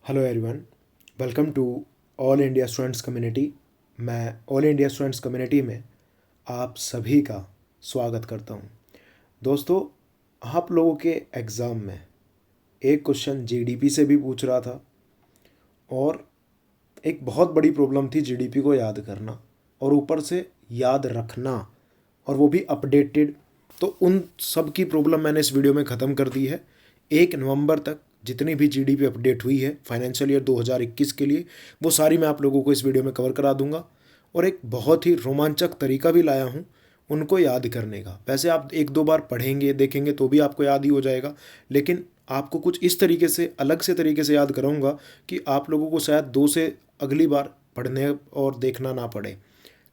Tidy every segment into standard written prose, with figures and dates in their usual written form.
Hello everyone, welcome to all India students community. मैं all India students community में आप सभी का स्वागत करता हूं। दोस्तों, आप लोगों के एग्ज़ाम में एक क्वेश्चन जीडीपी से भी पूछ रहा था और एक बहुत बड़ी प्रॉब्लम थी जीडीपी को याद करना और ऊपर से याद रखना, और वो भी अपडेटेड। तो उन सब की प्रॉब्लम मैंने इस वीडियो में ख़त्म कर दी है। 1 नवंबर तक जितनी भी जीडीपी अपडेट हुई है फाइनेंशियल ईयर 2021 के लिए, वो सारी मैं आप लोगों को इस वीडियो में कवर करा दूंगा। और एक बहुत ही रोमांचक तरीका भी लाया हूँ उनको याद करने का। वैसे आप एक दो बार पढ़ेंगे देखेंगे तो भी आपको याद ही हो जाएगा, लेकिन आपको कुछ इस तरीके से अलग से तरीके से याद कराऊंगा कि आप लोगों को शायद दो से अगली बार पढ़ने और देखना ना पड़े।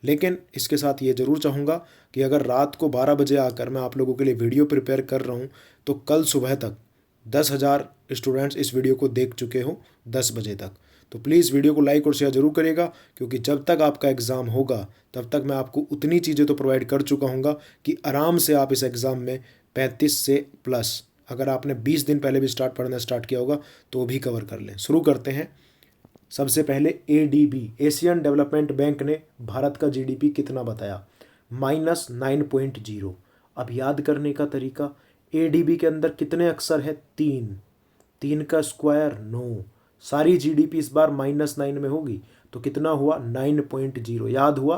लेकिन इसके साथ ये ज़रूर चाहूँगा कि अगर रात को 12 बजे आकर मैं आप लोगों के लिए वीडियो प्रिपेयर कर रहा हूँ तो कल सुबह तक 10,000 स्टूडेंट्स इस वीडियो को देख चुके हो 10 बजे तक। तो प्लीज़ वीडियो को लाइक और शेयर ज़रूर करिएगा, क्योंकि जब तक आपका एग्ज़ाम होगा तब तक मैं आपको उतनी चीज़ें तो प्रोवाइड कर चुका हूँगा कि आराम से आप इस एग्ज़ाम में 35 से प्लस, अगर आपने 20 दिन पहले भी पढ़ना स्टार्ट किया होगा तो भी कवर कर लें। शुरू करते हैं। सबसे पहले एडीबी, एशियन डेवलपमेंट बैंक ने भारत का जीडीपी कितना बताया? -9.0। अब याद करने का तरीका, एडीबी के अंदर कितने अक्षर है? 3। 3 का स्क्वायर 9। सारी जीडीपी इस बार -9 में होगी तो कितना हुआ? 9.0। याद हुआ?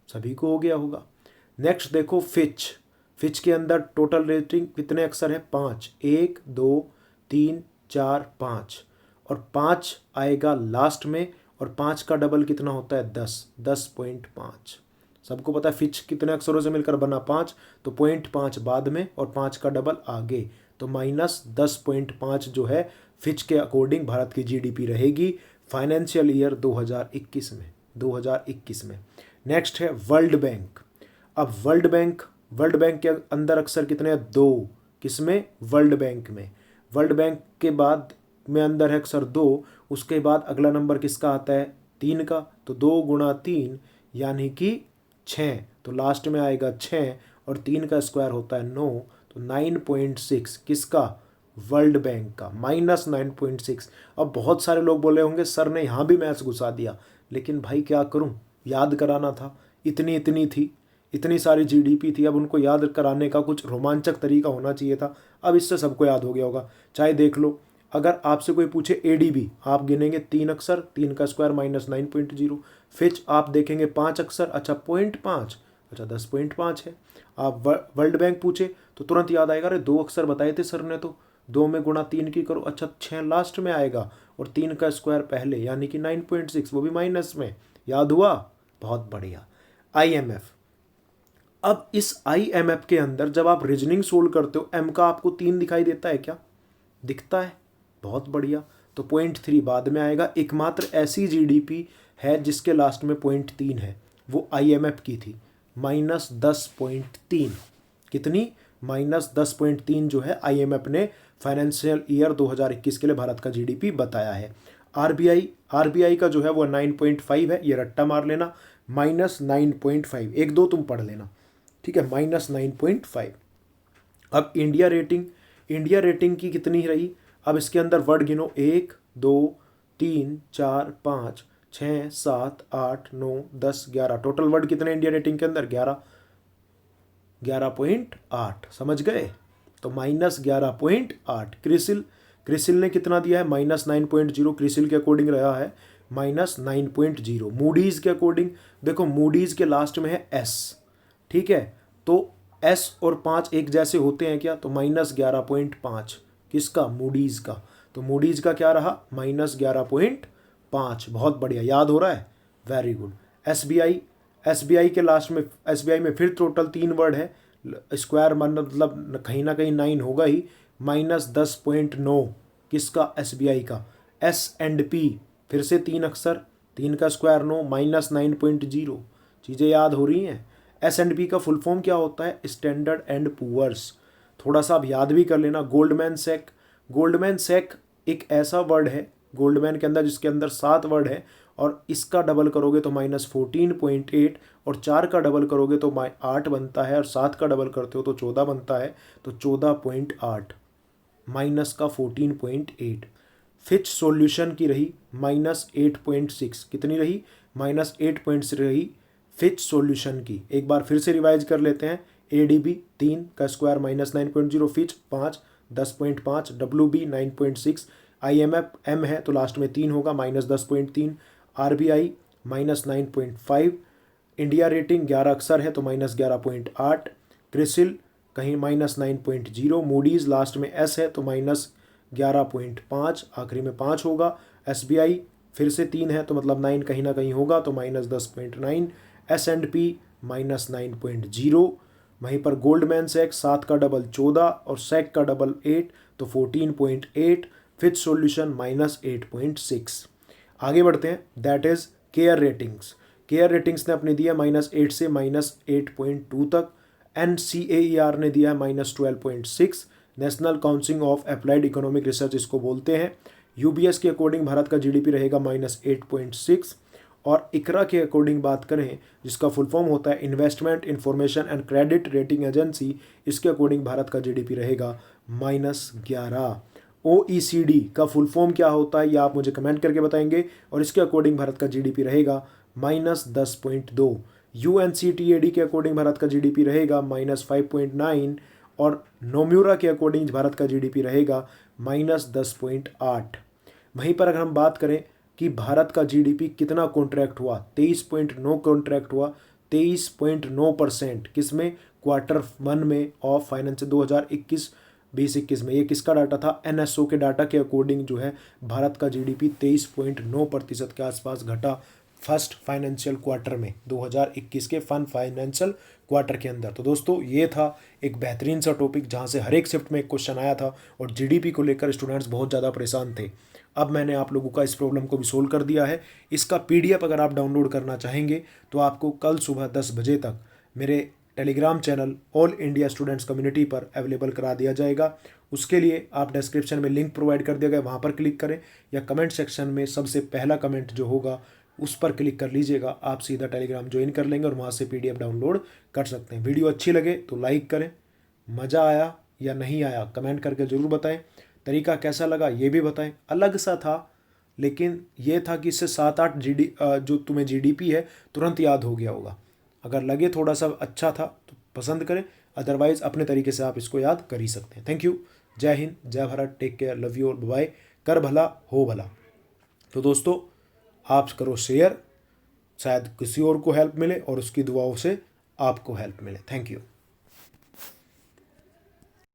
सभी को हो गया होगा। नेक्स्ट देखो, फिच। फिच के अंदर टोटल रेटिंग कितने अक्षर है? 5। 1 2 3 4 5, और 5 आएगा लास्ट में, और 5 का डबल कितना होता है? 10। 10.5। सबको पता है फिच कितने अक्षरों से मिलकर बना? 5। तो 0.5 बाद में और 5 का डबल आगे, तो -10.5 जो है फिच के अकॉर्डिंग भारत की जीडीपी रहेगी फाइनेंशियल ईयर 2021 में। नेक्स्ट है वर्ल्ड बैंक। अब वर्ल्ड बैंक के अंदर अक्षर कितने हैं? 2। किसमें? वर्ल्ड बैंक में। वर्ल्ड बैंक के बाद में अंदर है अक्षर 2, उसके बाद अगला नंबर किसका आता है? 3 का। तो 2 गुणा 3 यानी कि 6, तो लास्ट में आएगा 6, और 3 का स्क्वायर होता है 9, तो 9.6 किसका? वर्ल्ड बैंक का। -9.6। अब बहुत सारे लोग बोले होंगे सर ने यहाँ भी मैथ्स घुसा दिया, लेकिन भाई क्या करूँ, याद कराना था। इतनी इतनी थी, इतनी सारी जीडीपी थी, अब उनको याद कराने का कुछ रोमांचक तरीका होना चाहिए था। अब इससे सबको याद हो गया होगा। चाहे देख लो, अगर आपसे कोई पूछे एडीबी, आप गिनेंगे 3 अक्षर, 3 का स्क्वायर -9.0। फिच आप देखेंगे 5 अक्षर, अच्छा 0.5, अच्छा 10.5 है। आप वर्ल्ड बैंक पूछे तो तुरंत याद आएगा, अरे 2 अक्षर बताए थे सर ने, तो 2 में गुणा 3 की करो, अच्छा 6 लास्ट में आएगा, और 3 का स्क्वायर पहले यानी कि 9.6, वो भी माइनस में। याद हुआ? बहुत बढ़िया। आईएमएफ। अब इस आईएमएफ के अंदर जब आप रीजनिंग सोल्व करते हो, एम का आपको 3 दिखाई देता है क्या? दिखता है, बहुत बढ़िया। तो 0.3 बाद में आएगा। एकमात्र ऐसी जीडीपी है जिसके लास्ट में 0.3 है, वो आईएमएफ की थी, -10.3। कितनी? -10.3 जो है आईएमएफ ने फाइनेंशियल ईयर 2021 के लिए भारत का जीडीपी बताया है। आरबीआई का जो है वो 9.5 है, ये रट्टा मार लेना, -9.5। 1 2 तुम पढ़ लेना, ठीक है, -9.5। अब इंडिया रेटिंग की कितनी रही? अब इसके अंदर वर्ड गिनो, 1 2 3 4 5 6 7 8 9 10 11। टोटल वर्ड कितने इंडिया रेटिंग के अंदर? 11। 11.8, समझ गए? तो -11.8। क्रिसिल ने कितना दिया है? -9.0। क्रिसिल के अकॉर्डिंग रहा है -9.0। मूडीज के अकॉर्डिंग देखो, मूडीज के लास्ट में है एस, ठीक है, तो एस और 5 एक जैसे होते हैं क्या? तो -11.5 किसका? मूडीज का। तो मूडीज का क्या रहा? -11.5। बहुत बढ़िया, याद हो रहा है, वेरी गुड। एसबीआई के लास्ट में, एसबीआई में फिर टोटल 3 वर्ड है, स्क्वायर मतलब कहीं ना कहीं 9 होगा ही, -10.9 किसका? एसबीआई का। एस एंड पी फिर से 3 अक्षर, 3 का स्क्वायर 9, -9.0। चीज़ें याद हो रही हैं? एस एंड पी का फुल फॉर्म क्या होता है? Standard and Poor's. थोड़ा सा आप याद भी कर लेना। गोल्डमैन सैक एक ऐसा वर्ड है गोल्डमैन के अंदर जिसके अंदर 7 वर्ड है, और इसका डबल करोगे तो -14.8, और 4 का डबल करोगे तो 8 बनता है, और 7 का डबल करते हो तो 14 बनता है, तो 14.8 माइनस का 14.8। फिच सॉल्यूशन की रही -8.6, कितनी रही? -8.6 रही फिच सॉल्यूशन की। एक बार फिर से रिवाइज कर लेते हैं। ADB 3 का square -9.0, Fitch 5 10.5, WB 9.6, IMF M है तो लास्ट में 3 होगा -10.3, RBI -9.5, इंडिया रेटिंग 11 अक्षर है तो -11.8, क्रिसिल कहीं -9.0, मूडीज़ लास्ट में S है तो -11.5, आखिरी में 5 होगा। SBI फिर से 3 है तो मतलब 9 कहीं ना कहीं होगा तो -10.9, S&P -9.0, वहीं पर गोल्डमैन सैक्स 7 का डबल 14 और सैक का डबल 8 तो 14.8, फिच सॉल्यूशन -8.6। आगे बढ़ते हैं, that is care ratings. Care ratings ने अपने दिया -8 से -8.2 तक। NCAER ने दिया है -12.6। National council of applied economic research इसको बोलते हैं। UBS के अकॉर्डिंग भारत का GDP रहेगा -8.6। और इकरा के अकॉर्डिंग बात करें, जिसका फुल फॉर्म होता है investment information and credit rating agency, इसके अकॉर्डिंग भारत का GDP रहेगा -11। OECD का फुल फॉर्म क्या होता है ये आप मुझे कमेंट करके बताएंगे, और इसके अकॉर्डिंग भारत का GDP रहेगा -10.2। UNCTAD के अकॉर्डिंग भारत का GDP रहेगा -5.9, और नोम्यूरा के अकॉर्डिंग भारत का GDP रहेगा -10.8। वहीं पर अगर हम बात करें कि भारत का GDP कितना कॉन्ट्रैक्ट हुआ, 23.9 कॉन्ट्रैक्ट हुआ, 23.9%। किसमें? Q1 में ऑफ फाइनेंस 2021-20 में। ये किसका डाटा था? NSO के डाटा के अकॉर्डिंग जो है भारत का GDP 23.9% के आसपास घटा फर्स्ट फाइनेंशियल क्वार्टर में, 2021 के फन फाइनेंशियल क्वार्टर के अंदर। तो दोस्तों ये था एक बेहतरीन सा टॉपिक जहाँ से हर एक शिफ्ट में एक क्वेश्चन आया था और GDP को लेकर स्टूडेंट्स बहुत ज़्यादा परेशान थे। अब मैंने आप लोगों का इस प्रॉब्लम को भी सोल्व कर दिया है। इसका PDF अगर आप डाउनलोड करना चाहेंगे तो आपको कल सुबह 10 बजे तक मेरे Telegram channel all India students community पर अवेलेबल करा दिया जाएगा। उसके लिए आप डिस्क्रिप्शन में लिंक प्रोवाइड कर दिया गया, वहाँ पर क्लिक करें, या कमेंट सेक्शन में सबसे पहला कमेंट जो होगा उस पर क्लिक कर लीजिएगा। आप सीधा टेलीग्राम ज्वाइन कर लेंगे और वहाँ से PDF डाउनलोड कर सकते हैं। वीडियो अच्छी लगे तो लाइक करें, मज़ा आया या नहीं आया कमेंट करके ज़रूर बताएं, तरीका कैसा लगा ये भी बताएं। अलग सा था, लेकिन ये था कि इससे 7-8 जो तुम्हें GDP है तुरंत याद हो गया होगा। अगर लगे थोड़ा सा अच्छा था तो पसंद करें, अदरवाइज़ अपने तरीके से आप इसको याद कर ही सकते हैं। Thank you. जय हिंद, जय Bharat, take care, love you और बाय। कर भला हो भला। तो दोस्तों आप करो शेयर, शायद किसी और को हेल्प मिले और उसकी दुआओं से आपको हेल्प मिले। Thank you.